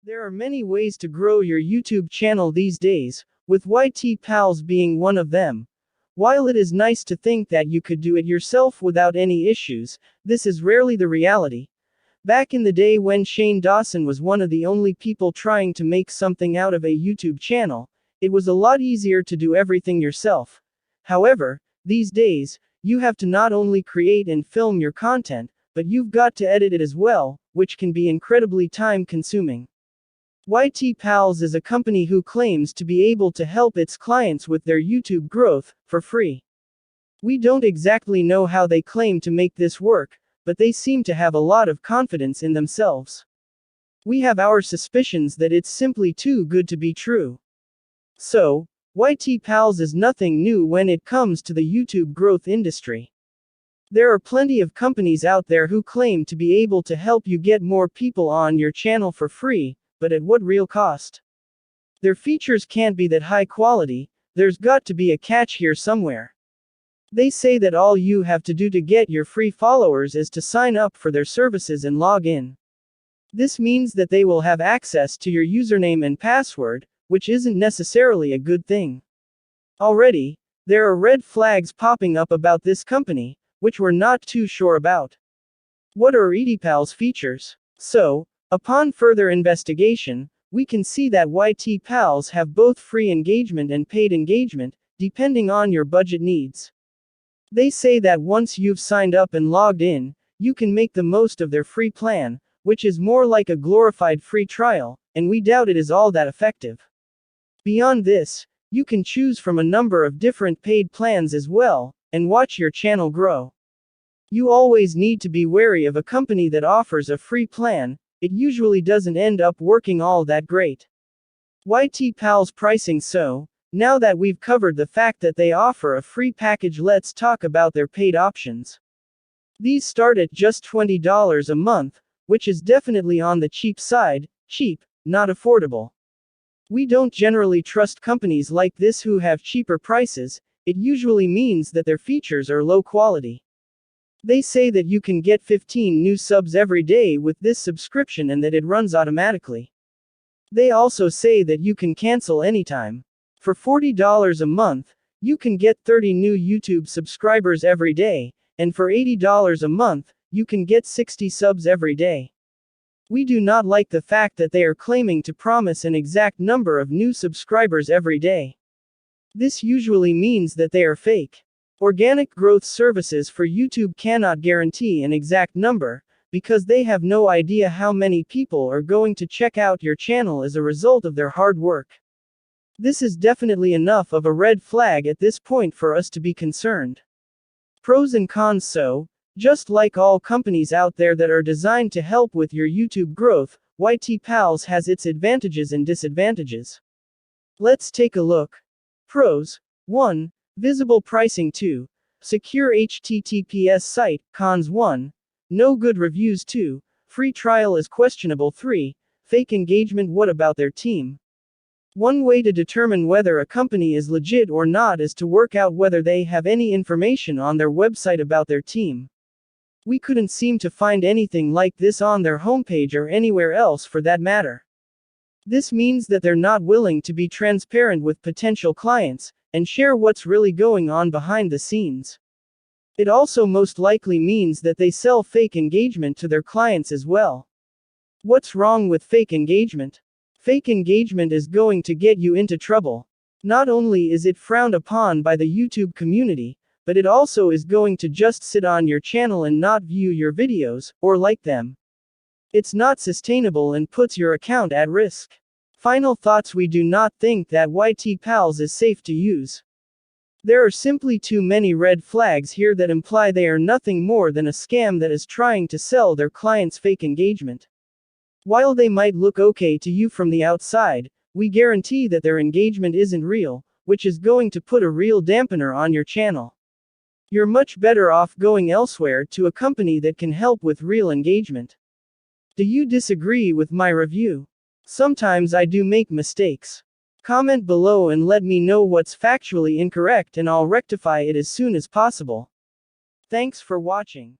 There are many ways to grow your YouTube channel these days, with Ytpals being one of them. While it is nice to think that you could do it yourself without any issues, this is rarely the reality. Back in the day when Shane Dawson was one of the only people trying to make something out of a YouTube channel, it was a lot easier to do everything yourself. However, these days, you have to not only create and film your content, but you've got to edit it as well, which can be incredibly time-consuming. Ytpals is a company who claims to be able to help its clients with their YouTube growth, for free. We don't exactly know how they claim to make this work, but they seem to have a lot of confidence in themselves. We have our suspicions that it's simply too good to be true. So, Ytpals is nothing new when it comes to the YouTube growth industry. There are plenty of companies out there who claim to be able to help you get more people on your channel for free, but at what real cost? Their features can't be that high quality, there's got to be a catch here somewhere. They say that all you have to do to get your free followers is to sign up for their services and log in. This means that they will have access to your username and password, which isn't necessarily a good thing. Already, there are red flags popping up about this company, which we're not too sure about. What are Ytpals' features? So, upon further investigation, we can see that Ytpals have both free engagement and paid engagement, depending on your budget needs. They say that once you've signed up and logged in, you can make the most of their free plan, which is more like a glorified free trial, and we doubt it is all that effective. Beyond this, you can choose from a number of different paid plans as well, and watch your channel grow. You always need to be wary of a company that offers a free plan. It usually doesn't end up working all that great. Ytpals pricing. So, now that we've covered the fact that they offer a free package, let's talk about their paid options. These start at just $20 a month, which is definitely on the cheap side. Cheap, not affordable. We don't generally trust companies like this who have cheaper prices. It usually means that their features are low quality. They say that you can get 15 new subs every day with this subscription and that it runs automatically. They also say that you can cancel anytime. For $40 a month, you can get 30 new YouTube subscribers every day, and for $80 a month, you can get 60 subs every day. We do not like the fact that they are claiming to promise an exact number of new subscribers every day. This usually means that they are fake. Organic growth services for YouTube cannot guarantee an exact number, because they have no idea how many people are going to check out your channel as a result of their hard work. This is definitely enough of a red flag at this point for us to be concerned. Pros and cons. So, just like all companies out there that are designed to help with your YouTube growth, Ytpals has its advantages and disadvantages. Let's take a look. Pros. 1. Visible pricing. 2. Secure HTTPS site. Cons. 1. No good reviews. 2. Free trial is questionable. 3. Fake engagement. What about their team? One way to determine whether a company is legit or not is to work out whether they have any information on their website about their team. We couldn't seem to find anything like this on their homepage or anywhere else for that matter. This means that they're not willing to be transparent with potential clients and share what's really going on behind the scenes. It also most likely means that they sell fake engagement to their clients as well. What's wrong with fake engagement? Fake engagement is going to get you into trouble. Not only is it frowned upon by the YouTube community, but it also is going to just sit on your channel and not view your videos, or like them. It's not sustainable and puts your account at risk. Final thoughts. We do not think that Ytpals is safe to use. There are simply too many red flags here that imply they are nothing more than a scam that is trying to sell their clients fake engagement. While they might look okay to you from the outside, we guarantee that their engagement isn't real, which is going to put a real dampener on your channel. You're much better off going elsewhere to a company that can help with real engagement. Do you disagree with my review? Sometimes I do make mistakes. Comment below and let me know what's factually incorrect and I'll rectify it as soon as possible. Thanks for watching.